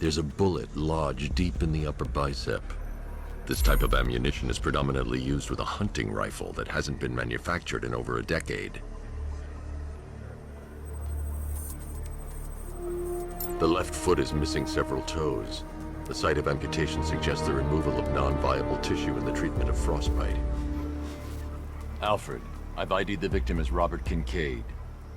There's a bullet lodged deep in the upper bicep. This type of ammunition is predominantly used with a hunting rifle that hasn't been manufactured in over a decade. The left foot is missing several toes. The site of amputation suggests the removal of non-viable tissue in the treatment of frostbite. Alfred, I've ID'd the victim as Robert Kincaid.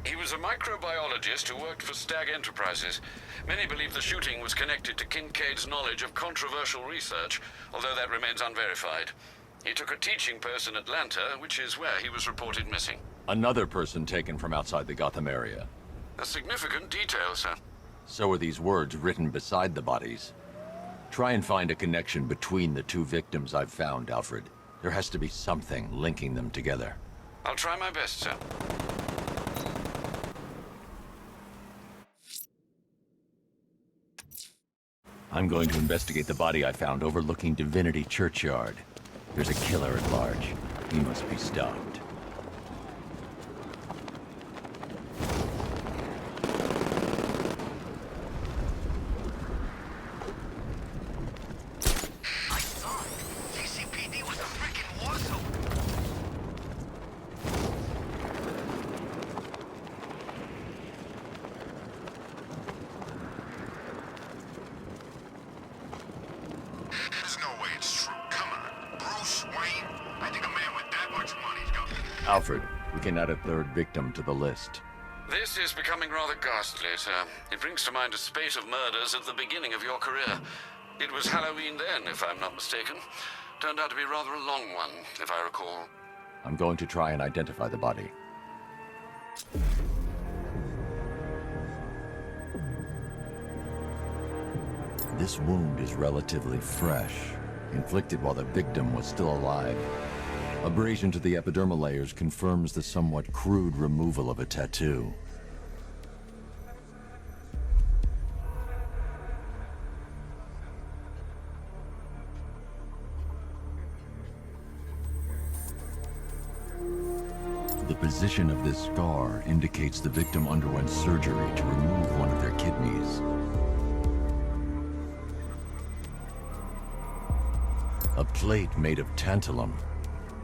He was a microbiologist who worked for Stag Enterprises. Many believe the shooting was connected to Kincaid's knowledge of controversial research, although that remains unverified. He took a teaching post in Atlanta, which is where he was reported missing. Another person taken from outside the Gotham area. A significant detail, sir. So are these words written beside the bodies. Try and find a connection between the two victims I've found, Alfred. There has to be something linking them together. I'll try my best, sir. I'm going to investigate the body I found overlooking Divinity Churchyard. There's a killer at large. He must be stopped. I saw it. GCPD was a freaking war zone. There's no way it's true. Come on. Bruce Wayne? I think a man with that much money's got... Alfred, we can add a third victim to the list. This is becoming rather ghastly, sir. It brings to mind a spate of murders at the beginning of your career. It was Halloween then, if I'm not mistaken. Turned out to be rather a long one, if I recall. I'm going to try and identify the body. This wound is relatively fresh, inflicted while the victim was still alive. Abrasion to the epidermal layers confirms the somewhat crude removal of a tattoo. The position of this scar indicates the victim underwent surgery to remove one of their kidneys. A plate made of tantalum,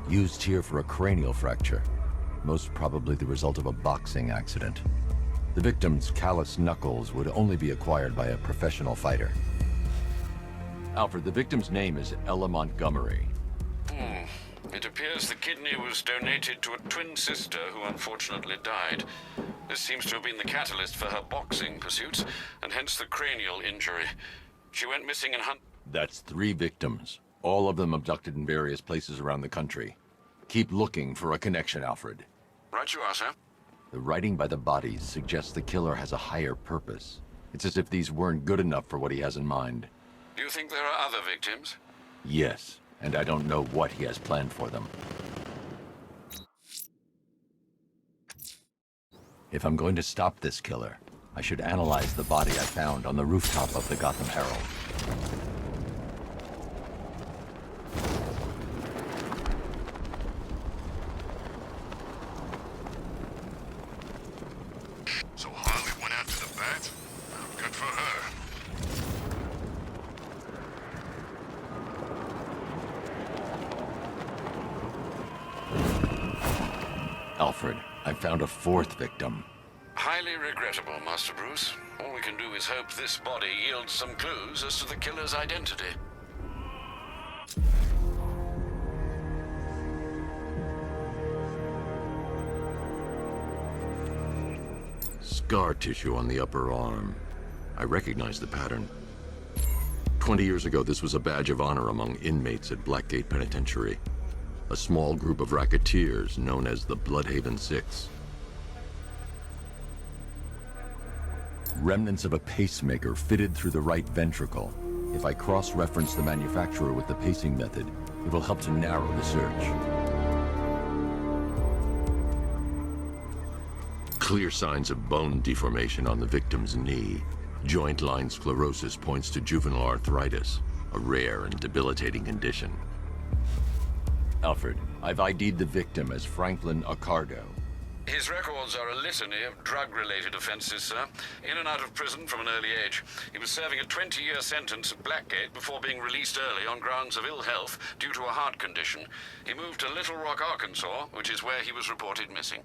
used here for a cranial fracture, most probably the result of a boxing accident. The victim's calloused knuckles would only be acquired by a professional fighter. Alfred, the victim's name is Ella Montgomery. It appears the kidney was donated to a twin sister who unfortunately died. This seems to have been the catalyst for her boxing pursuits, and hence the cranial injury. She went missing in Hunt... That's 3 victims, all of them abducted in various places around the country. Keep looking for a connection, Alfred. Right you are, sir. The writing by the bodies suggests the killer has a higher purpose. It's as if these weren't good enough for what he has in mind. Do you think there are other victims? Yes, and I don't know what he has planned for them. If I'm going to stop this killer, I should analyze the body I found on the rooftop of the Gotham Herald. So Harley went after the bat? Good for her. Alfred, I found a 4th victim. Highly regrettable, Master Bruce. All we can do is hope this body yields some clues as to the killer's identity. Scar tissue on the upper arm. I recognize the pattern. 20 years ago, this was a badge of honor among inmates at Blackgate Penitentiary. A small group of racketeers known as the Bloodhaven Six. Remnants of a pacemaker fitted through the right ventricle. If I cross-reference the manufacturer with the pacing method, it will help to narrow the search. Clear signs of bone deformation on the victim's knee. Joint line sclerosis points to juvenile arthritis, a rare and debilitating condition. Alfred, I've ID'd the victim as Franklin Accardo. His records are a litany of drug-related offenses, sir. In and out of prison from an early age. He was serving a 20-year sentence at Blackgate before being released early on grounds of ill health due to a heart condition. He moved to Little Rock, Arkansas, which is where he was reported missing.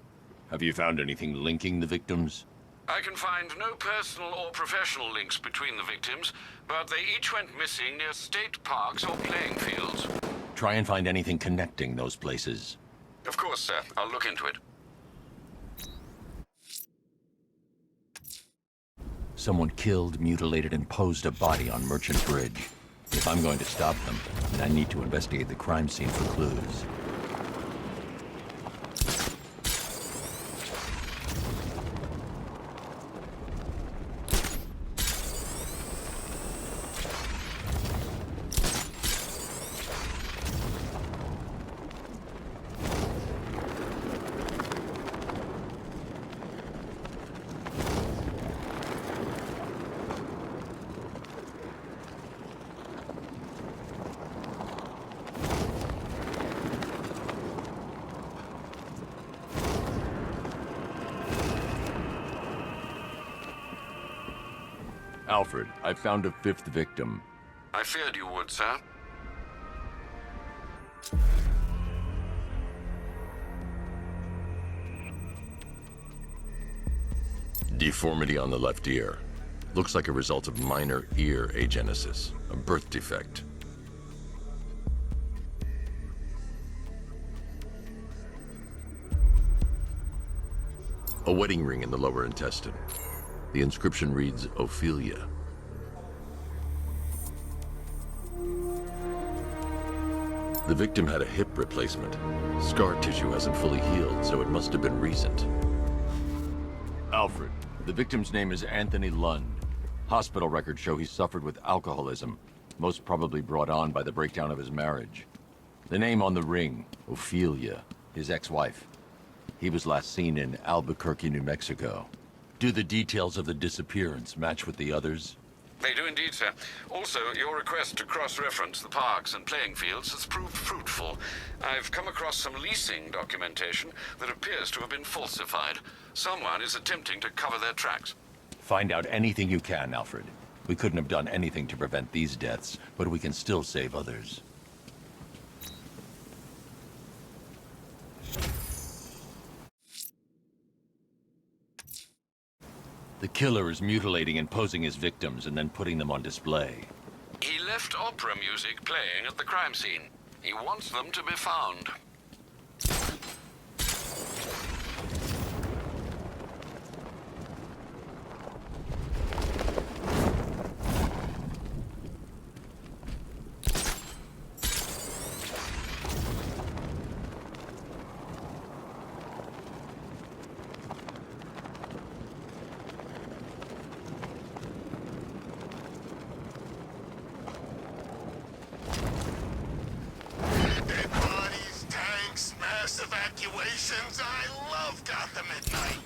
Have you found anything linking the victims? I can find no personal or professional links between the victims, but they each went missing near state parks or playing fields. Try and find anything connecting those places. Of course, sir. I'll look into it. Someone killed, mutilated, and posed a body on Merchant Bridge. If I'm going to stop them, then I need to investigate the crime scene for clues. Alfred, I found a fifth victim. I feared you would, sir. Deformity on the left ear. Looks like a result of minor ear agenesis, a birth defect. A wedding ring in the lower intestine. The inscription reads, Ophelia. The victim had a hip replacement. Scar tissue hasn't fully healed, so it must have been recent. Alfred, the victim's name is Anthony Lund. Hospital records show he suffered with alcoholism, most probably brought on by the breakdown of his marriage. The name on the ring, Ophelia, his ex-wife. He was last seen in Albuquerque, New Mexico. Do the details of the disappearance match with the others? They do indeed, sir. Also, your request to cross-reference the parks and playing fields has proved fruitful. I've come across some leasing documentation that appears to have been falsified. Someone is attempting to cover their tracks. Find out anything you can, Alfred. We couldn't have done anything to prevent these deaths, but we can still save others. The killer is mutilating and posing his victims and then putting them on display. He left opera music playing at the crime scene. He wants them to be found. Dead bodies, tanks, mass evacuations. I love Gotham at night.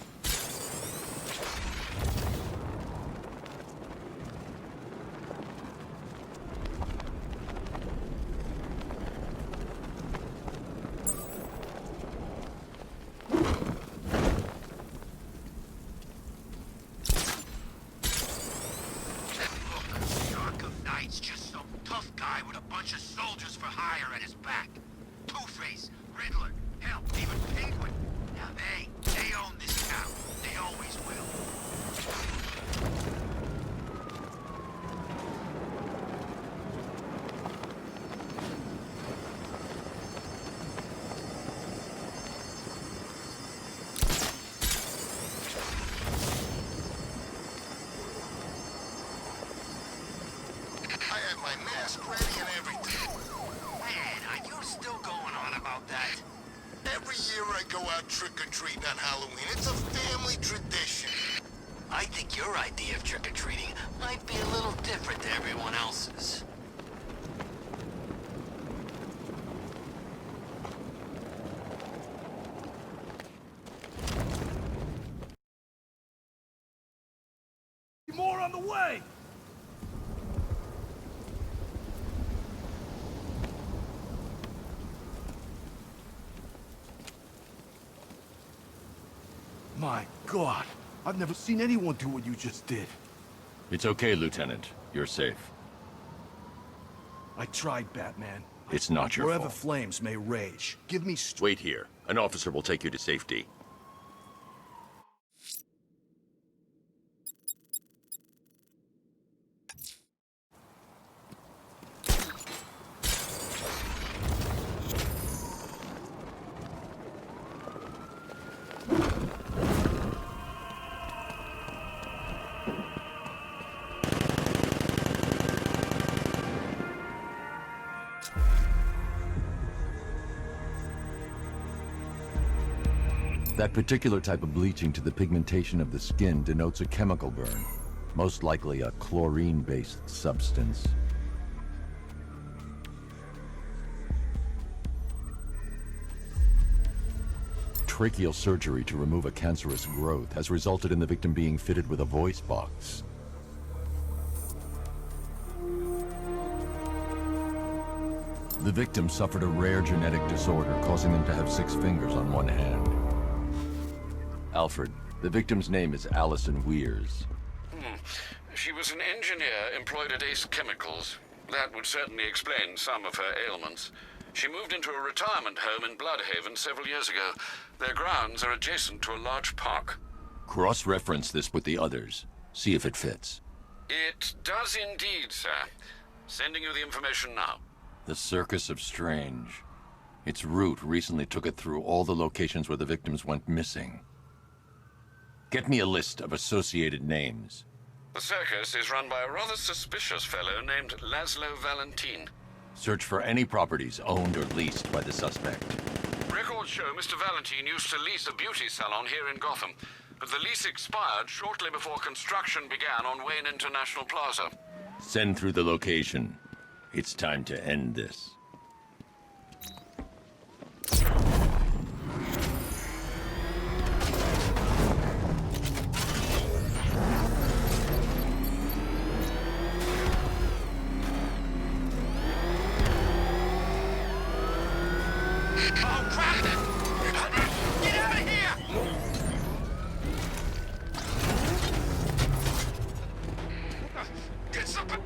Arkham Knight's just some tough guy with a bunch of soldiers for hire at his back. Two-Face, Riddler, hell, even Penguin. Now they own this town. They always will. I had my mask ready and everything. Man, are you still going on about that? Every year I go out trick-or-treating on Halloween. It's a family tradition. I think your idea of trick-or-treating might be a little different to everyone else's. More on the way! My God, I've never seen anyone do what you just did. It's okay, Lieutenant. You're safe. I tried, Batman. It's not your Wherever fault. flames may rage, give me strength. Wait here. An officer will take you to safety. That particular type of bleaching to the pigmentation of the skin denotes a chemical burn, most likely a chlorine-based substance. Tracheal surgery to remove a cancerous growth has resulted in the victim being fitted with a voice box. The victim suffered a rare genetic disorder, causing them to have 6 fingers on one hand. Alfred, the victim's name is Allison Weers. She was an engineer employed at Ace Chemicals. That would certainly explain some of her ailments. She moved into a retirement home in Bloodhaven several years ago. Their grounds are adjacent to a large park. Cross-reference this with the others. See if it fits. It does indeed, sir. Sending you the information now. The Circus of Strange. Its route recently took it through all the locations where the victims went missing. Get me a list of associated names. The circus is run by a rather suspicious fellow named LAZLO Valentin. Search for any properties owned or leased by the suspect. Records show Mr. Valentin used to lease a beauty salon here in Gotham, but the lease expired shortly before construction began on Wayne International Plaza. Send through the location. It's time to end this. Oh, crap! Get out of here! Get something!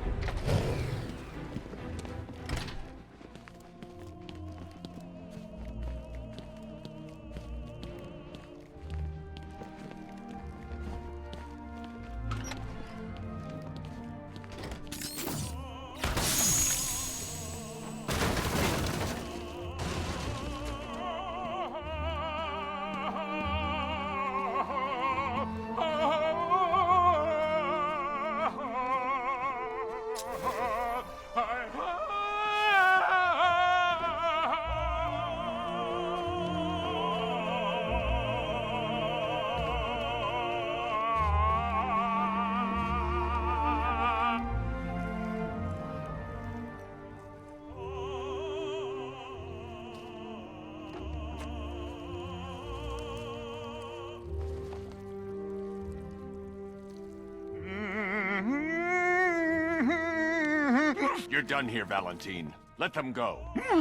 You're done here, Valentine. Let them go. Oh,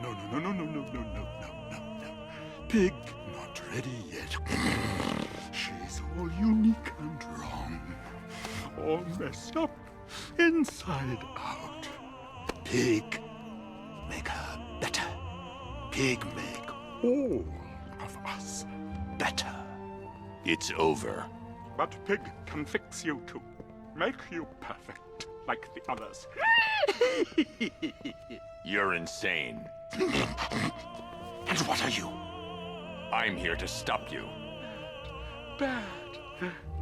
no, no, no, no, no, no, no, no, no, no. Pig not ready yet. She's all unique and wrong. All messed up, inside out. Pig, make her better. Pig make all of us better. It's over. But Pig can fix you too. Make you perfect, like the others. You're insane. And what are you? I'm here to stop you. Bad.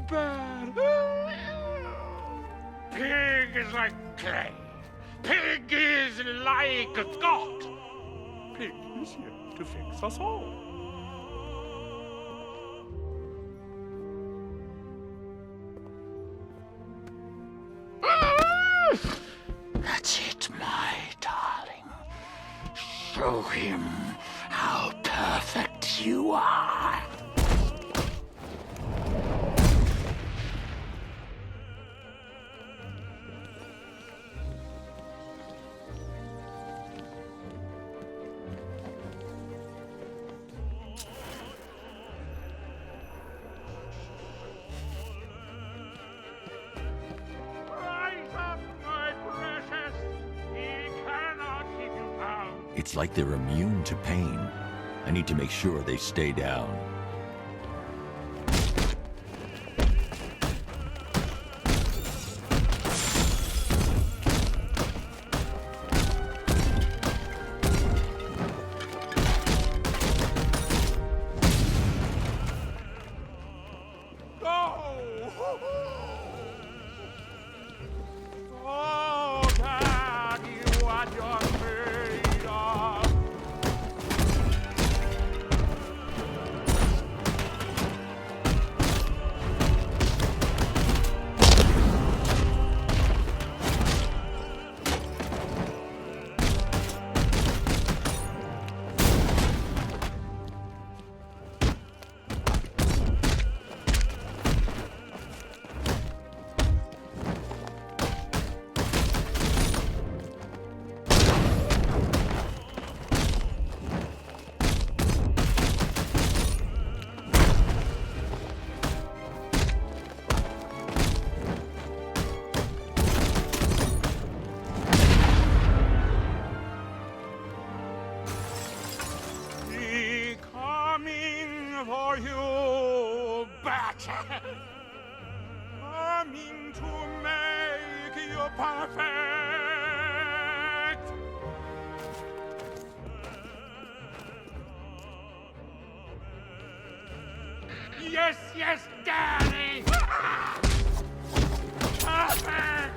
Bad. Pig is like clay. Pig is like a god. Pig is here to fix us all. That's it, my darling. Show him how perfect you are. It's like they're immune to pain. I need to make sure they stay down. For you, Batman, coming to make you perfect. Yes, yes, Daddy. Perfect.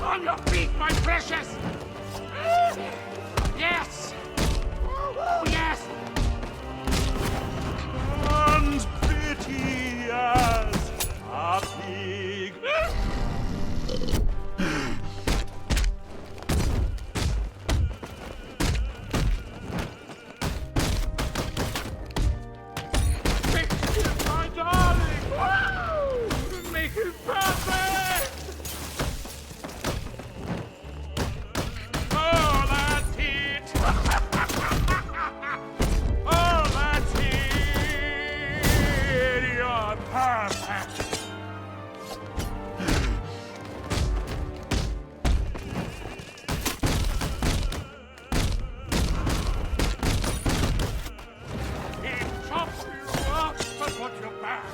On your feet, my precious. Yes. Oh, yes! And pretty as a pig. Fix it, my darling! Woo! Make it perfect! Oh, that's it! Perfect. It chops you up, but what's your back?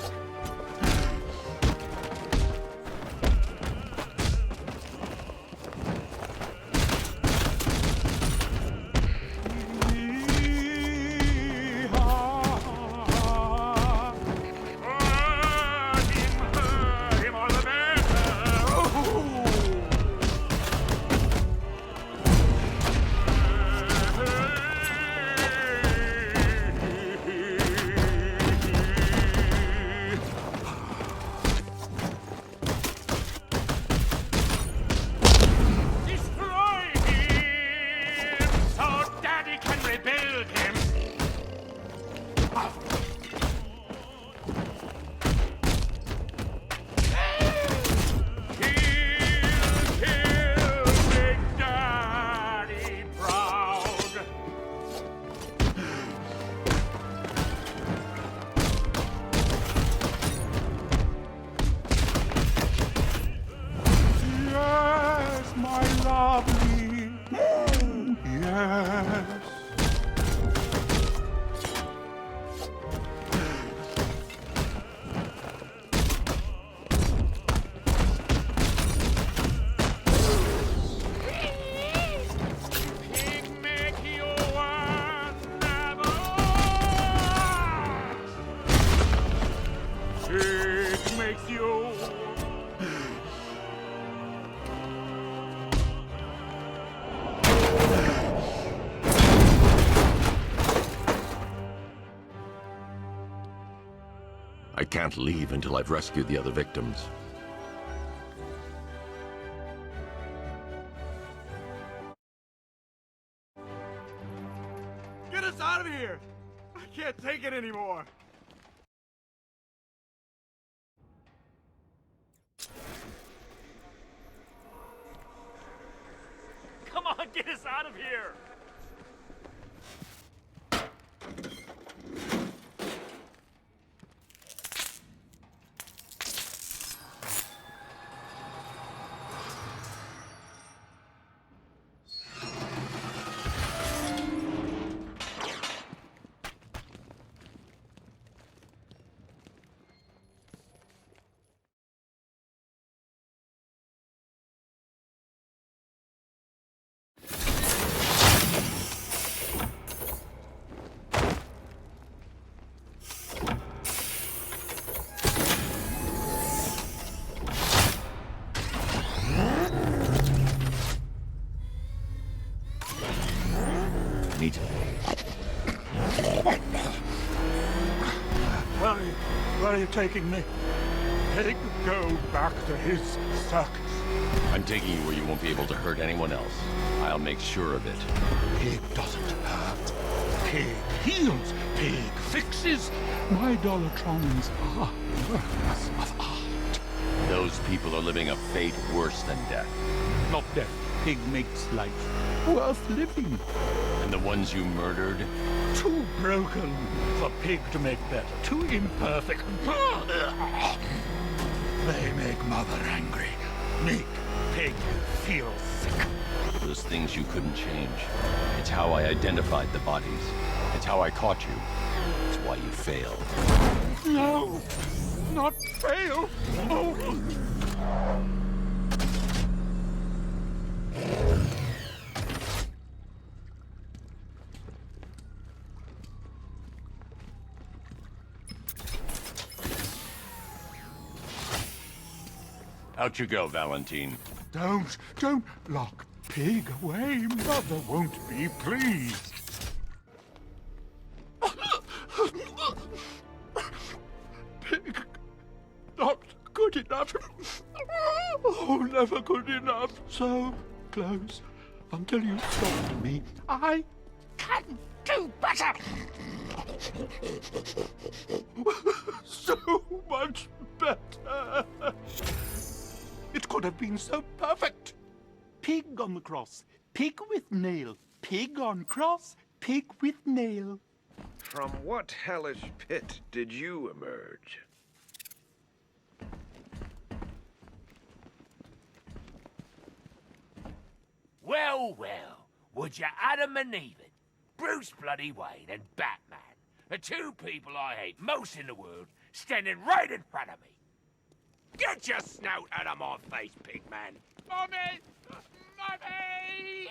I can't leave until I've rescued the other victims. Get us out of here! I can't take it anymore! Come on, get us out of here! are you taking me? Pig, go back to his circus. I'm taking you where you won't be able to hurt anyone else. I'll make sure of it. Pig doesn't hurt. Pig heals. Pig fixes. My Dollartrons are works of art. Those people are living a fate worse than death. Not death. Pig makes life worth living. And the ones you murdered? Too broken for Pig to make better. Too imperfect. They make Mother angry. Make Pig feel sick. Those things you couldn't change. It's how I identified the bodies. It's how I caught you. It's why you failed. No! Not fail! Oh. Out you go, Valentine. Don't lock Pig away. Mother won't be pleased. Pig, not good enough. Oh, never good enough. So close until you stopped me. I can do better. So much better. It could have been so perfect. Pig on the cross, pig with nail, pig on cross, pig with nail. From what hellish pit did you emerge? Well, would you Adam and Eve it? Bruce bloody Wayne and Batman, the two people I hate most in the world, standing right in front of me. Get your snout out of my face, pig man. Mommy! Mommy!